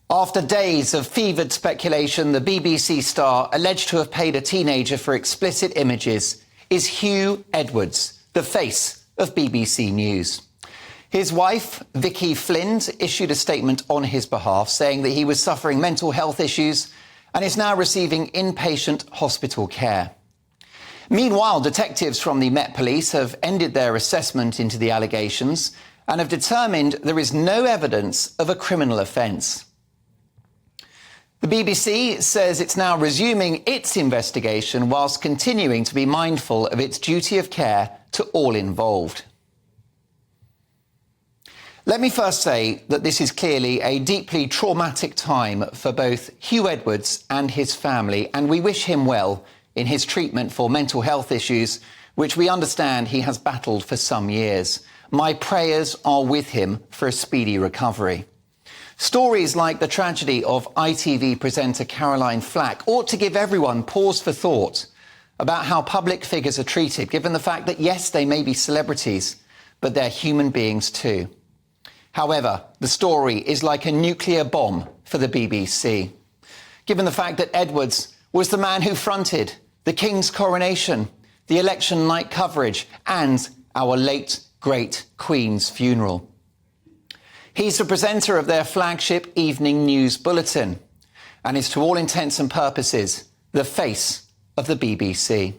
After days of fevered speculation, the BBC star alleged to have paid a teenager for explicit images is Huw Edwards, the face of BBC News. His wife, Vicky Flynn, issued a statement on his behalf saying that he was suffering mental health issues and is now receiving inpatient hospital care. Meanwhile, detectives from the Met Police have ended their assessment into the allegations and have determined there is no evidence of a criminal offence. The BBC says it's now resuming its investigation whilst continuing to be mindful of its duty of care to all involved. Let me first say that this is clearly a deeply traumatic time for both Huw Edwards and his family, and we wish him well in his treatment for mental health issues, which we understand he has battled for some years. My prayers are with him for a speedy recovery. Stories like the tragedy of ITV presenter Caroline Flack ought to give everyone pause for thought about how public figures are treated, given the fact that, yes, they may be celebrities, but they're human beings too. However, the story is like a nuclear bomb for the BBC, given the fact that Edwards was the man who fronted the King's coronation, the election night coverage, and our late, great Queen's funeral. He's the presenter of their flagship evening news bulletin and is, to all intents and purposes, the face of the BBC.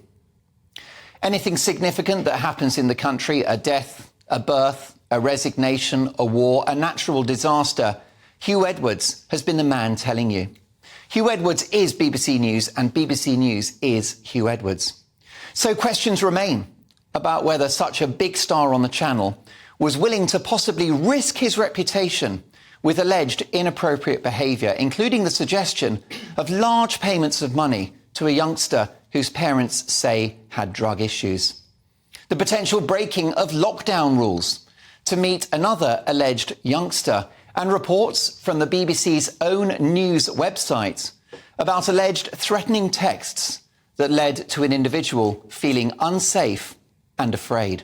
Anything significant that happens in the country, a death, a birth, a resignation, a war, a natural disaster, Huw Edwards has been the man telling you. Huw Edwards is BBC News and BBC News is Huw Edwards. So questions remain about whether such a big star on the channel was willing to possibly risk his reputation with alleged inappropriate behaviour, including the suggestion of large payments of money to a youngster whose parents say had drug issues. The potential breaking of lockdown rules to meet another alleged youngster, and reports from the BBC's own news website about alleged threatening texts that led to an individual feeling unsafe and afraid.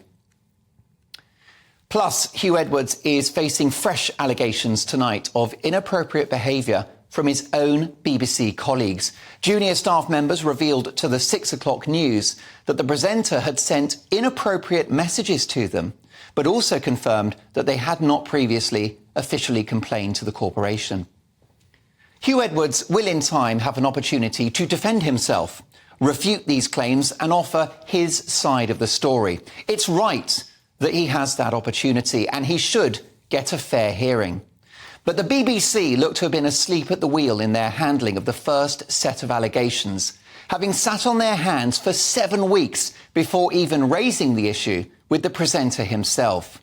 Plus, Huw Edwards is facing fresh allegations tonight of inappropriate behaviour from his own BBC colleagues. Junior staff members revealed to the 6 o'clock news that the presenter had sent inappropriate messages to them, but also confirmed that they had not previously officially complained to the corporation. Huw Edwards will in time have an opportunity to defend himself, refute these claims and offer his side of the story. It's right that he has that opportunity and he should get a fair hearing. But the BBC look to have been asleep at the wheel in their handling of the first set of allegations, having sat on their hands for 7 weeks before even raising the issue with the presenter himself.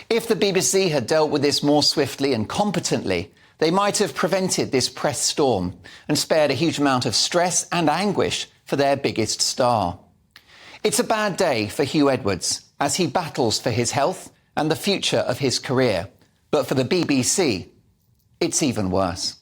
If the BBC had dealt with this more swiftly and competently, they might have prevented this press storm and spared a huge amount of stress and anguish for their biggest star. It's a bad day for Huw Edwards as he battles for his health and the future of his career. But for the BBC, it's even worse.